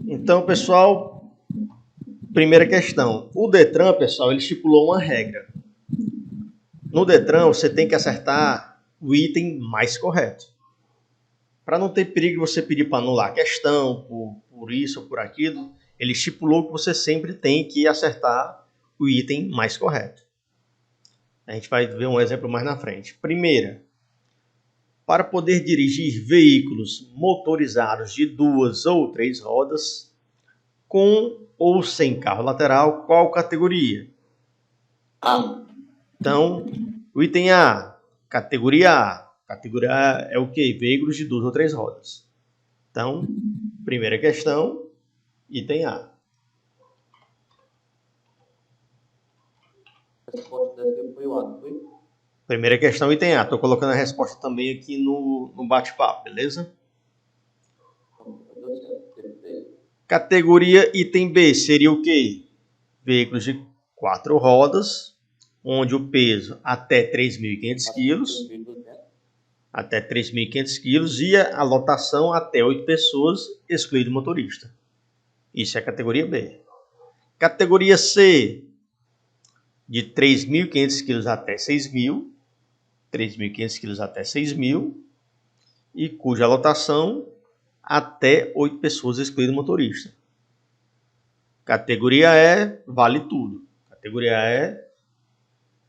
Então, pessoal, primeira questão. O Detran, pessoal, ele estipulou uma regra. No Detran, você tem que acertar o item mais correto. Para não ter perigo de você pedir para anular a questão, por isso ou por aquilo, ele estipulou que você sempre tem que acertar o item mais correto. A gente vai ver um exemplo mais na frente. Primeira, para poder dirigir veículos motorizados de 2 ou 3 rodas, com ou sem carro lateral, qual categoria? A. Então, o item A, categoria A. Categoria A é o quê? Veículos de 2 ou 3 rodas. Então, primeira questão, item A. A resposta dessa foi o A, não foi? Primeira questão, item A. Estou colocando a resposta também aqui no bate-papo, beleza? Categoria item B seria o quê? Veículos de 4 rodas, onde o peso até 3.500 kg, até 3.500 kg e a lotação até 8 pessoas, excluído o motorista. Isso é a categoria B. Categoria C, de 3.500 kg até 6.000, 3.500 kg até 6.000, e cuja lotação até 8 pessoas, excluído o motorista. Categoria E, vale tudo. Categoria E,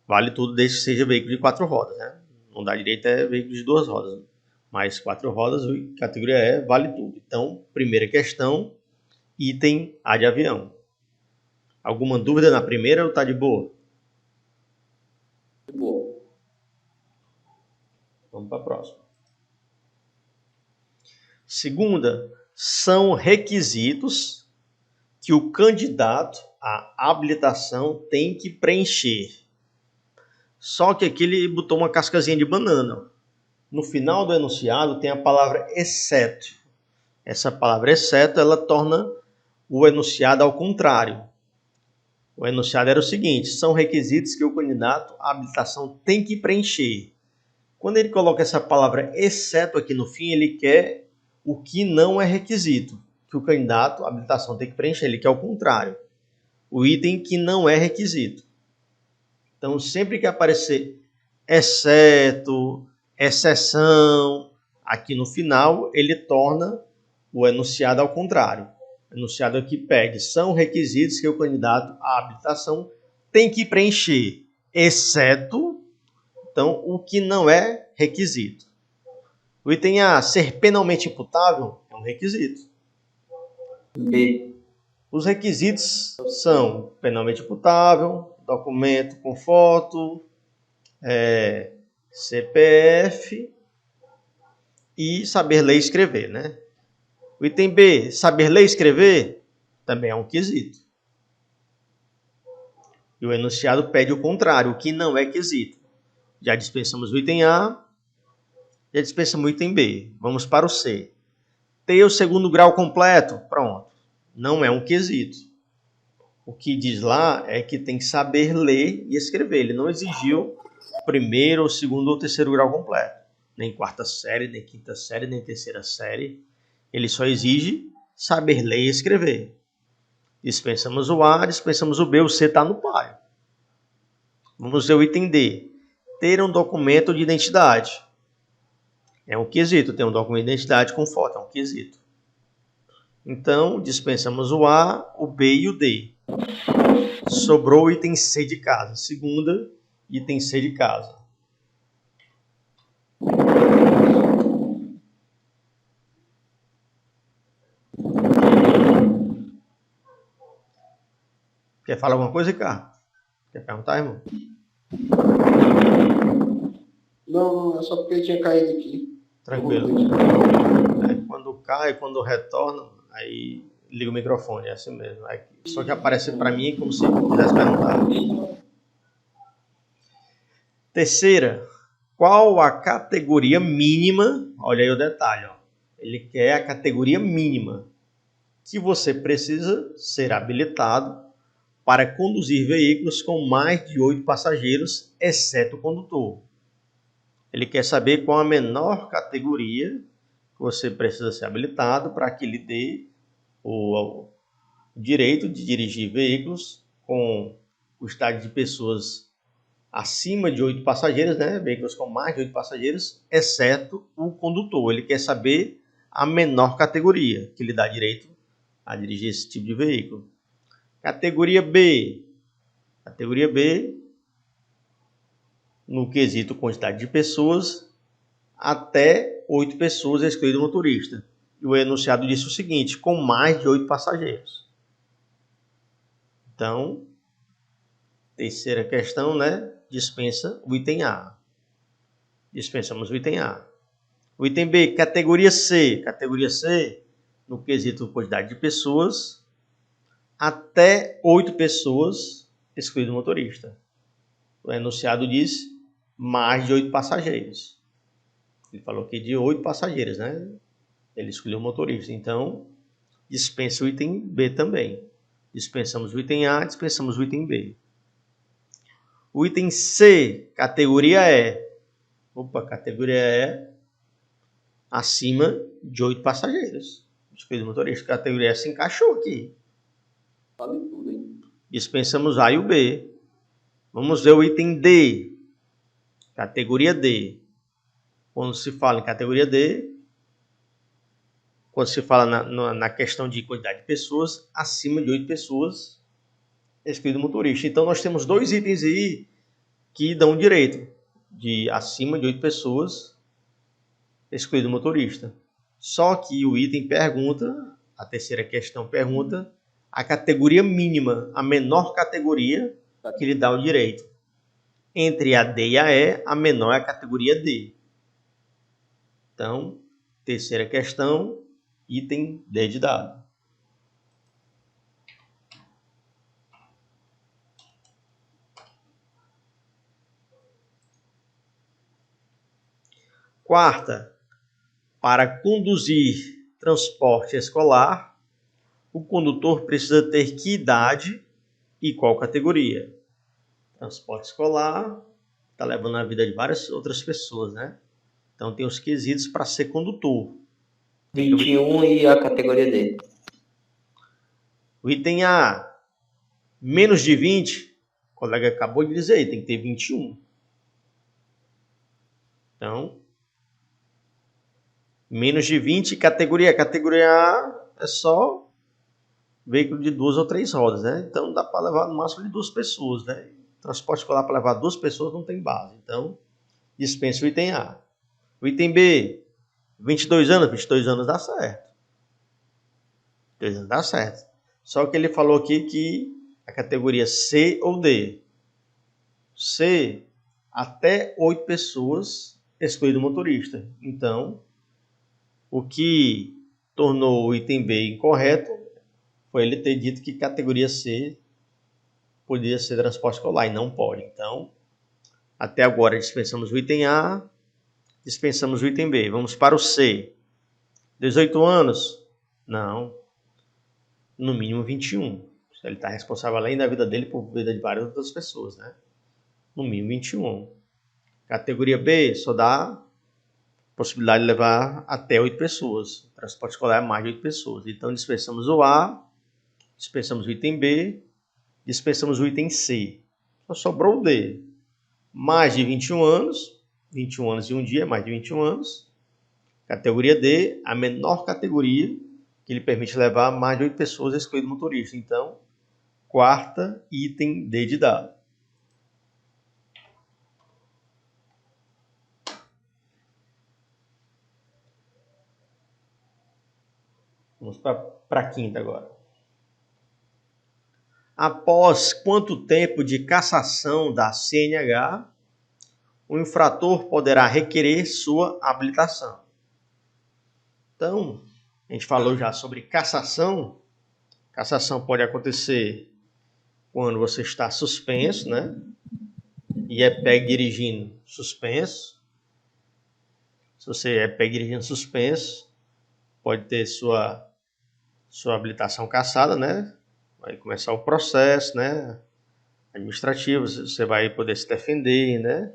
vale tudo desde que seja veículo de 4 rodas, né? Não dá direito a veículo de 2 rodas, mas 4 rodas, categoria E, vale tudo. Então, primeira questão, item A de avião. Alguma dúvida na primeira ou tá de boa? De boa. Vamos para a próxima. Segunda, são requisitos que o candidato à habilitação tem que preencher. Só que aqui ele botou uma cascazinha de banana. No final do enunciado tem a palavra exceto. Essa palavra exceto, ela torna o enunciado ao contrário. O enunciado era o seguinte: são requisitos que o candidato à habilitação tem que preencher. Quando ele coloca essa palavra exceto aqui no fim, ele quer o que não é requisito, que o candidato à habilitação tem que preencher. Ele quer o contrário, o item que não é requisito. Então, sempre que aparecer exceto, exceção, aqui no final, ele torna o enunciado ao contrário. O enunciado aqui pede, são requisitos que o candidato à habilitação tem que preencher, exceto, então, o que não é requisito. O item A, ser penalmente imputável, é um requisito. B. Os requisitos são penalmente imputável, documento com foto, CPF e saber ler e escrever, né? O item B, saber ler e escrever, também é um quesito. E o enunciado pede o contrário, o que não é quesito. Já dispensamos o item A, já dispensamos o item B. Vamos para o C. Ter o segundo grau completo, pronto. Não é um quesito. O que diz lá é que tem que saber ler e escrever. Ele não exigiu primeiro, segundo ou terceiro grau completo. Nem quarta série, nem quinta série, nem terceira série. Ele só exige saber ler e escrever. Dispensamos o A, dispensamos o B, o C está no páreo. Vamos ver o item D. Ter um documento de identidade. É um quesito, ter um documento de identidade com foto, é um quesito. Então, dispensamos o A, o B e o D. Sobrou o item C de casa. Segunda, item C de casa. Quer falar alguma coisa, Ricardo? Quer perguntar, irmão? Não, é só porque ele tinha caído aqui. Tranquilo. Quando cai, quando retorna, aí liga o microfone, é assim mesmo. Só que aparece para mim como se quisesse perguntar. Terceira, qual a categoria mínima? Olha aí o detalhe, ó. Ele quer a categoria mínima que você precisa ser habilitado para conduzir veículos com mais de 8 passageiros, exceto o condutor. Ele quer saber qual a menor categoria você precisa ser habilitado para que lhe dê o direito de dirigir veículos com quantidade de pessoas acima de 8 passageiros, né? Veículos com mais de 8 passageiros, exceto o condutor. Ele quer saber a menor categoria que lhe dá direito a dirigir esse tipo de veículo. Categoria B. Categoria B, no quesito quantidade de pessoas, até 8 pessoas excluído o motorista. E o enunciado disse o seguinte: com mais de 8 passageiros. Então, terceira questão, né? Dispensa o item A. Dispensamos o item A. O item B, categoria C. Categoria C, no quesito quantidade de pessoas, até 8 pessoas, excluído o motorista. O enunciado diz mais de 8 passageiros. Ele falou aqui de 8 passageiros, né? Ele escolheu o motorista. Então, dispensa o item B também. Dispensamos o item A, dispensamos o item B. O item C, categoria E. Categoria E, acima de 8 passageiros. Escolhido motorista. Categoria E se encaixou aqui. Sabe tudo, hein? Dispensamos A e o B. Vamos ver o item D. Categoria D. Quando se fala em categoria D, quando se fala na questão de quantidade de pessoas, acima de 8 pessoas, excluído o motorista. Então, nós temos dois itens aí que dão direito de acima de 8 pessoas, excluído o motorista. Só que o item pergunta, a terceira questão pergunta, a categoria mínima, a menor categoria que lhe dá o direito. Entre a D e a E, a menor é a categoria D. Então, terceira questão, item D de dado. Quarta, para conduzir transporte escolar, o condutor precisa ter que idade e qual categoria? Transporte escolar está levando a vida de várias outras pessoas, né? Então tem os quesitos para ser condutor. 21 e a categoria D. O item A, menos de 20, o colega acabou de dizer aí, tem que ter 21. Então, menos de 20, categoria. Categoria A é só veículo de 2 ou 3 rodas, né? Então dá para levar no máximo de 2 pessoas, né? Transporte escolar para levar 2 pessoas não tem base. Então, dispensa o item A. O item B, 22 anos. 22 anos dá certo. 22 anos dá certo. Só que ele falou aqui que a categoria C ou D. C, até 8 pessoas, excluído o motorista. Então, o que tornou o item B incorreto foi ele ter dito que categoria C podia ser transporte escolar e não pode. Então, até agora dispensamos o item A, dispensamos o item B. Vamos para o C. 18 anos? Não. No mínimo 21. Ele está responsável além da vida dele por vida de várias outras pessoas, né? No mínimo 21. Categoria B só dá possibilidade de levar até 8 pessoas. O transporte escolar é mais de 8 pessoas. Então, dispensamos o A, dispensamos o item B, dispensamos o item C. Só sobrou o D. Mais de 21 anos, 21 anos e um dia, mais de 21 anos. Categoria D, a menor categoria que lhe permite levar mais de 8 pessoas, excluído o motorista. Então, quarta, item D de dado. Vamos para a quinta agora. Após quanto tempo de cassação da CNH, o infrator poderá requerer sua habilitação? Então, a gente falou já sobre cassação. Cassação pode acontecer quando você está suspenso, né? E é pego dirigindo suspenso. Se você é pego dirigindo suspenso, pode ter sua habilitação cassada, né? Vai começar o processo, né? Administrativo, você vai poder se defender, né?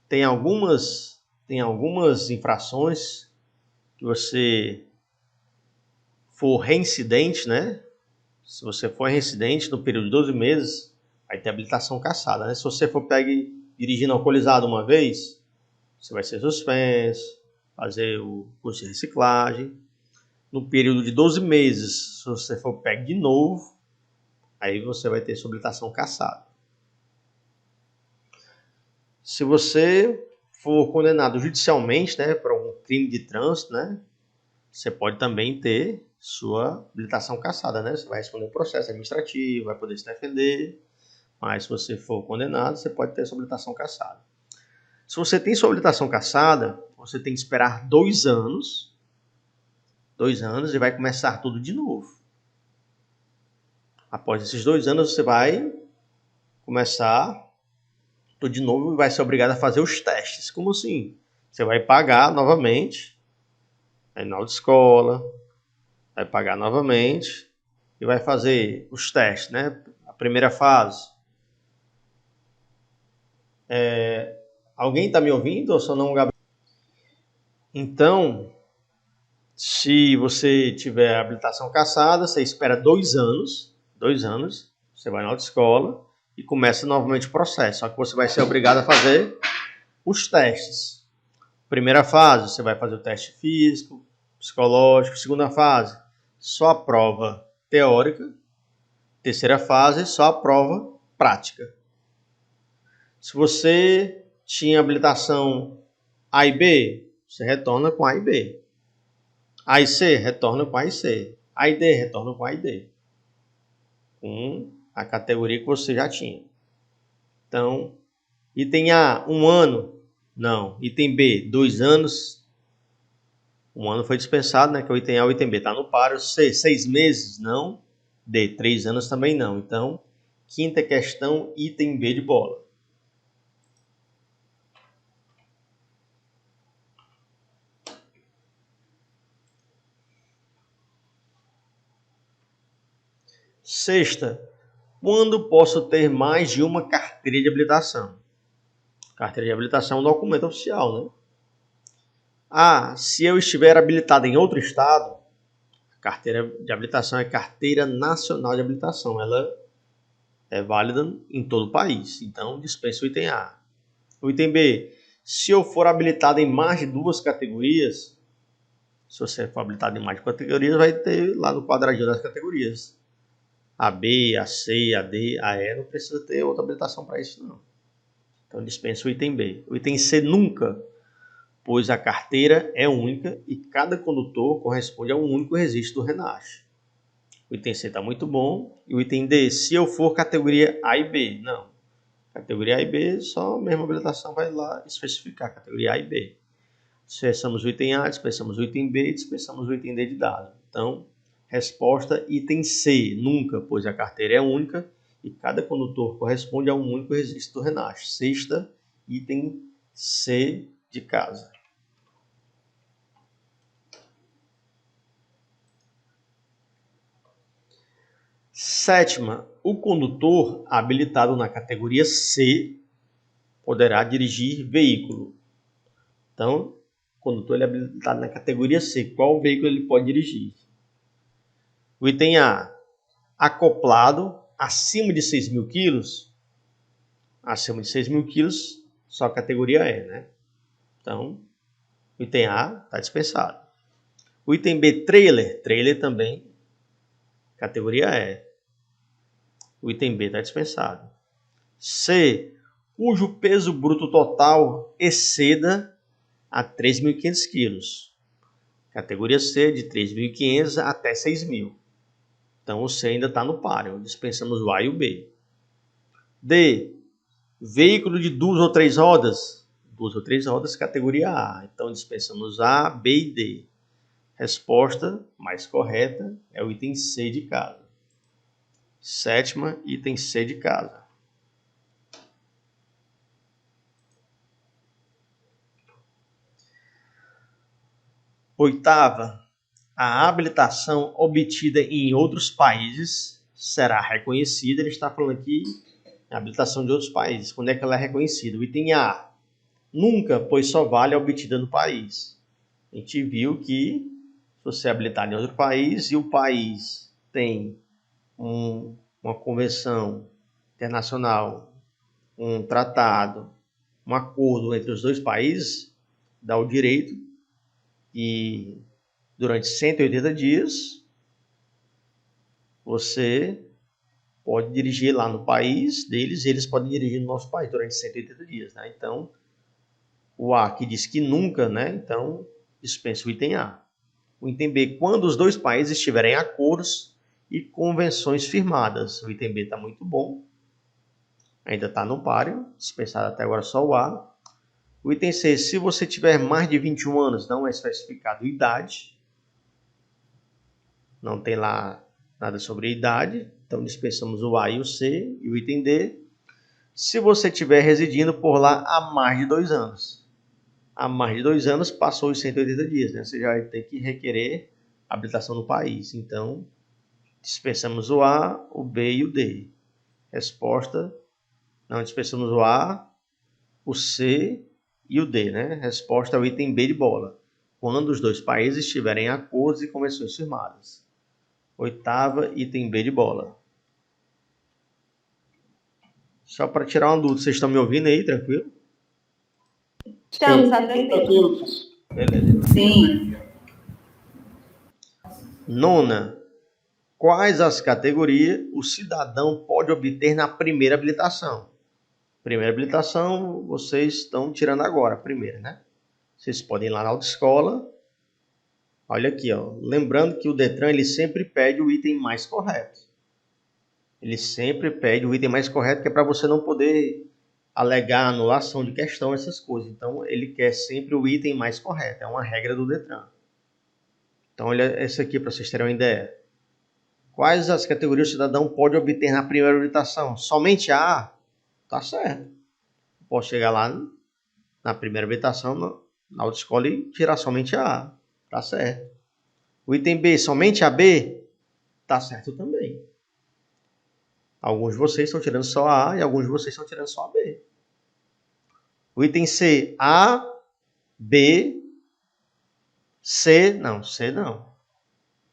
Tem algumas tem algumas infrações que você for reincidente, né? Se você for reincidente no período de 12 meses, vai ter habilitação cassada, né? Se você for pegue dirigindo alcoolizado uma vez, você vai ser suspenso, fazer o curso de reciclagem. No período de 12 meses, se você for pego de novo, aí você vai ter sua habilitação cassada. Se você for condenado judicialmente, né, por algum crime de trânsito, né, você pode também ter sua habilitação cassada, né? Você vai responder um processo administrativo, vai poder se defender, mas se você for condenado, você pode ter sua habilitação cassada. Se você tem sua habilitação cassada, você tem que esperar 2 anos, e vai começar tudo de novo. Após esses 2 anos, você vai começar tudo de novo e vai ser obrigado a fazer os testes. Como assim? Você vai pagar novamente, aí na autoescola, vai pagar novamente e vai fazer os testes, né? A primeira fase. Alguém está me ouvindo ou só não, Gabriel? Então, se você tiver a habilitação cassada, você espera 2 anos, você vai na autoescola e começa novamente o processo. Só que você vai ser obrigado a fazer os testes. Primeira fase, você vai fazer o teste físico, psicológico. Segunda fase, só a prova teórica. Terceira fase, só a prova prática. Se você tinha habilitação A e B, você retorna com A e B. A e C, retorna com A e C. A e D, retorna com A e D. Com a categoria que você já tinha. Então, item A, 1 ano? Não. Item B, 2 anos? 1 ano foi dispensado, né? Que é o item A e o item B. Está no páreo. C, 6 meses? Não. D, 3 anos também não. Então, quinta questão, item B de bola. Sexta, quando posso ter mais de uma carteira de habilitação? Carteira de habilitação é um documento oficial, né? Ah, se eu estiver habilitado em outro estado, a carteira de habilitação é Carteira Nacional de Habilitação. Ela é válida em todo o país. Então, dispensa o item A. O item B, se eu for habilitado em mais de 2 categorias, se você for habilitado em mais de categorias, vai ter lá no quadradinho das categorias. A B, a C, a D, a E, não precisa ter outra habilitação para isso, não. Então, dispensa o item B. O item C, nunca, pois a carteira é única e cada condutor corresponde a um único registro do RENASH. O item C está muito bom. E o item D, se eu for categoria A e B, não. Categoria A e B, só a mesma habilitação vai lá especificar categoria A e B. Dispensamos o item A, dispensamos o item B, dispensamos o item D de dado. Então, resposta item C, nunca, pois a carteira é única e cada condutor corresponde a um único registro do RENASH. Sexta, item C de casa. Sétima, o condutor habilitado na categoria C poderá dirigir veículo. Então, o condutor ele é habilitado na categoria C. Qual veículo ele pode dirigir? O item A, acoplado acima de 6.000 quilos. Acima de 6.000 quilos, só a categoria E, né? Então, o item A está dispensado. O item B, trailer também, categoria E. O item B está dispensado. C, cujo peso bruto total exceda a 3.500 quilos. Categoria C, de 3.500 até 6.000. Então, o C ainda está no páreo. Dispensamos o A e o B. D, veículo de 2 ou 3 rodas. 2 ou 3 rodas, categoria A. Então, dispensamos A, B e D. Resposta mais correta é o item C de casa. Sétima, item C de casa. Oitava, a habilitação obtida em outros países será reconhecida. Ele está falando aqui a habilitação de outros países. Quando é que ela é reconhecida? O item A, Nunca, pois só vale a obtida no país. A gente viu que se você é habilitado em outro país e o país tem uma convenção internacional, um tratado, um acordo entre os dois países, dá o direito e durante 180 dias você pode dirigir lá no país deles e eles podem dirigir no nosso país durante 180 dias. Né? Então, o A que diz que nunca, né? Então dispensa o item A. O item B, quando os dois países estiverem em acordos e convenções firmadas. O item B está muito bom. Ainda está no páreo, dispensado até agora só o A. O item C, se você tiver mais de 21 anos, não é especificado idade. Não tem lá nada sobre idade. Então dispensamos o A e o C. E o item D, se você estiver residindo por lá há mais de 2 anos. Há mais de 2 anos, passou os 180 dias, né? Você já vai ter que requerer habilitação no país. Então, dispensamos o A, o B e o D. Resposta, não, dispensamos o A, o C e o D, né? Resposta é o item B de bola. Quando os dois países estiverem em acordos e convenções firmadas. Oitava, item B de bola. Só para tirar uma dúvida, vocês estão me ouvindo aí, tranquilo? Estamos, tá tranquilo. Tranquilo, professor. Beleza. Sim. Nona. Quais as categorias o cidadão pode obter na primeira habilitação? Primeira habilitação, vocês estão tirando agora, a primeira, né? Vocês podem ir lá na autoescola. Olha aqui, ó. Lembrando que o Detran ele sempre pede o item mais correto. Ele sempre pede o item mais correto, que é para você não poder alegar anulação de questão, essas coisas. Então, ele quer sempre o item mais correto. É uma regra do Detran. Então, olha essa aqui para vocês terem uma ideia. Quais as categorias o cidadão pode obter na primeira habilitação? Somente A? Tá certo. Posso chegar lá na primeira habilitação, na autoescola e tirar somente A. Tá certo. O item B, somente a B? Tá certo também. Alguns de vocês estão tirando só a A e alguns de vocês estão tirando só a B. O item C, A, B, C não.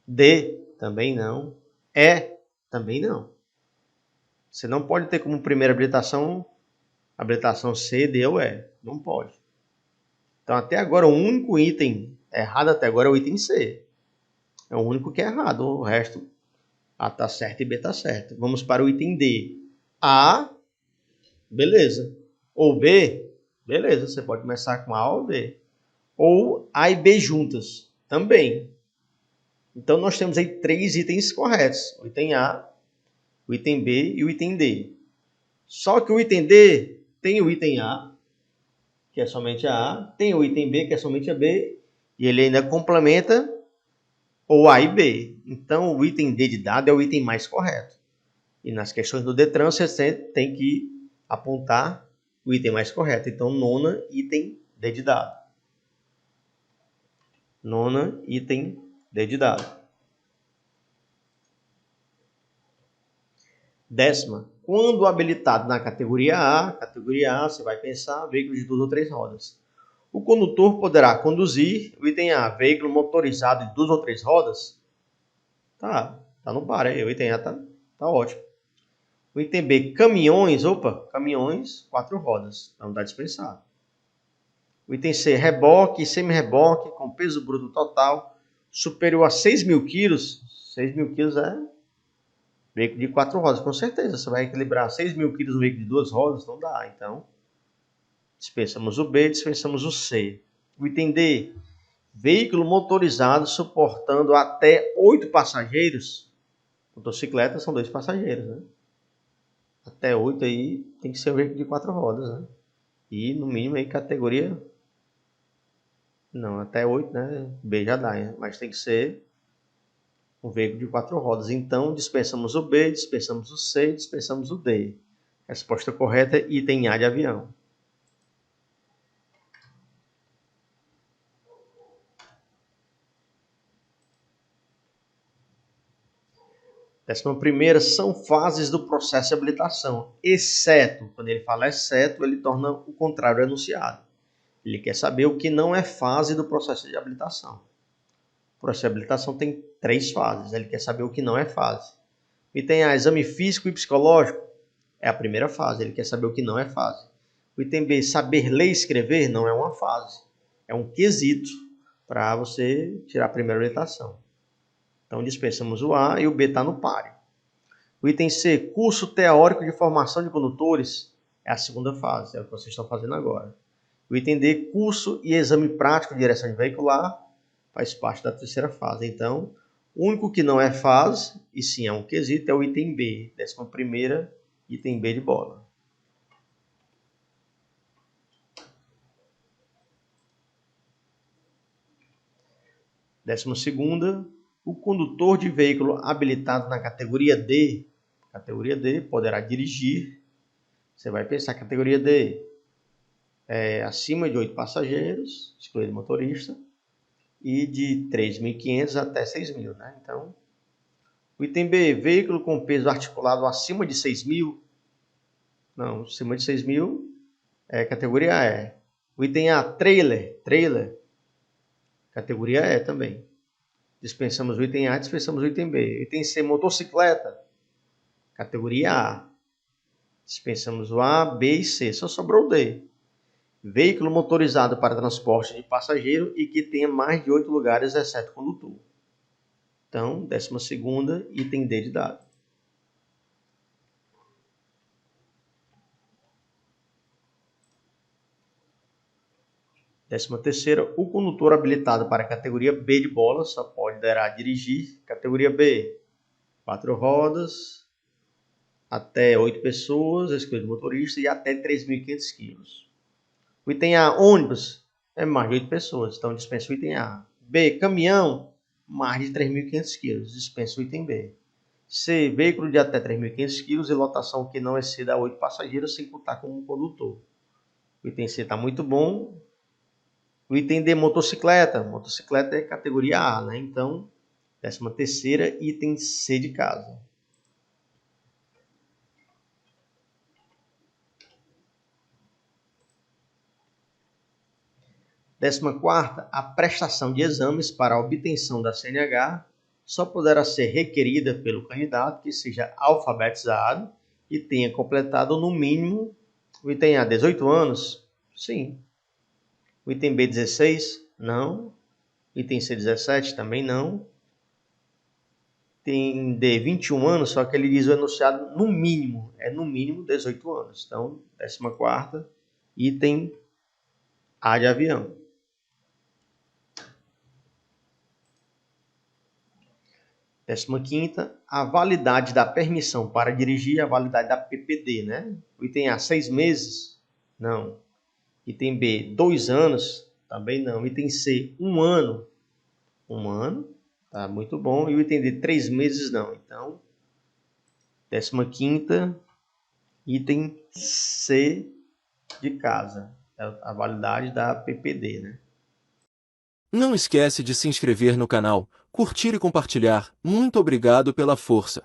D, também não. E, também não. Você não pode ter como primeira habilitação C, D ou E. Não pode. Então, até agora, o único item errado até agora é o item C. É o único que é errado. O resto, A está certo e B está certo. Vamos para o item D. A, beleza. Ou B, beleza. Você pode começar com A ou B. Ou A e B juntas, também. Então, nós temos aí 3 itens corretos. O item A, o item B e o item D. Só que o item D tem o item A, que é somente a A, tem o item B, que é somente a B, e ele ainda complementa o A e B. Então, o item D de dado é o item mais correto. E nas questões do Detran, você tem que apontar o item mais correto. Então, nona, item D de dado. Nona, item D de dado. Décima, quando habilitado na categoria A, você vai pensar veículo de 2 ou 3 rodas. O condutor poderá conduzir, o item A, veículo motorizado de 2 ou 3 rodas? Tá no par aí, o item A tá ótimo. O item B, caminhões, caminhões 4 rodas, então dá dispensado. O item C, reboque e semi-reboque com peso bruto total superior a 6.000 quilos. 6.000 quilos é veículo de 4 rodas, com certeza. Você vai equilibrar 6.000 quilos no veículo de 2 rodas? Não dá, então dispensamos o B, dispensamos o C. O item D, veículo motorizado suportando até 8 passageiros. Motocicleta são 2 passageiros, né? Até 8 aí tem que ser um veículo de 4 rodas, né? E no mínimo aí categoria... Não, até 8, né? B já dá, né? Mas tem que ser um veículo de 4 rodas. Então dispensamos o B, dispensamos o C, dispensamos o D. Resposta correta, item A de avião. Décima primeira, são fases do processo de habilitação, exceto, quando ele fala exceto, ele torna o contrário enunciado. Ele quer saber o que não é fase do processo de habilitação. O processo de habilitação tem 3 fases. Ele quer saber o que não é fase. O item A, exame físico e psicológico, é a primeira fase. Ele quer saber o que não é fase. O item B, saber ler e escrever, não é uma fase. É um quesito para você tirar a primeira habilitação. Então, dispensamos o A e o B está no páreo. O item C, curso teórico de formação de condutores, é a segunda fase, é o que vocês estão fazendo agora. O item D, curso e exame prático de direção veicular, faz parte da terceira fase. Então, o único que não é fase, e sim é um quesito, é o item B, 11ª, item B de bola. Décima segunda, o condutor de veículo habilitado na categoria D poderá dirigir. Você vai pensar, categoria D é acima de 8 passageiros, excluído motorista, e de 3.500 até 6.000, né? Então, o item B, veículo com peso articulado acima de 6.000. Não, acima de 6.000 é categoria E. O item A, trailer, categoria E também. Dispensamos o item A, dispensamos o item B. Item C, motocicleta, categoria A. Dispensamos o A, B e C. Só sobrou o D. Veículo motorizado para transporte de passageiro e que tenha mais de 8 lugares, exceto condutor. Então, 12ª, item D de dado. Décima terceira, o condutor habilitado para a categoria B de bola só poderá dirigir categoria B, 4 rodas, até 8 pessoas, excluindo motorista, e até 3.500 kg. O item A, ônibus, é mais de 8 pessoas, então dispensa o item A. B, caminhão, mais de 3.500 kg, dispensa o item B. C, veículo de até 3.500 kg e lotação que não exceda 8 passageiros, sem contar com um condutor. O item C está muito bom. O item D, motocicleta. Motocicleta é categoria A, né? Então, 13ª, item C de casa. Décima quarta, a prestação de exames para a obtenção da CNH só poderá ser requerida pelo candidato que seja alfabetizado e tenha completado no mínimo o item A, 18 anos? Sim. O item B, 16? Não. Item C, 17? Também não. Item D, 21 anos, só que ele diz o enunciado no mínimo. É no mínimo 18 anos. Então, 14ª, item A de avião. 15ª, a validade da permissão para dirigir, a validade da PPD, né? O item A, 6 meses? Não. Item B, 2 anos? Também não. Item C, 1 ano? 1 ano, tá muito bom. E o item D, 3 meses? Não. Então, 15ª, item C de casa. É a validade da PPD, né? Não esquece de se inscrever no canal, curtir e compartilhar. Muito obrigado pela força.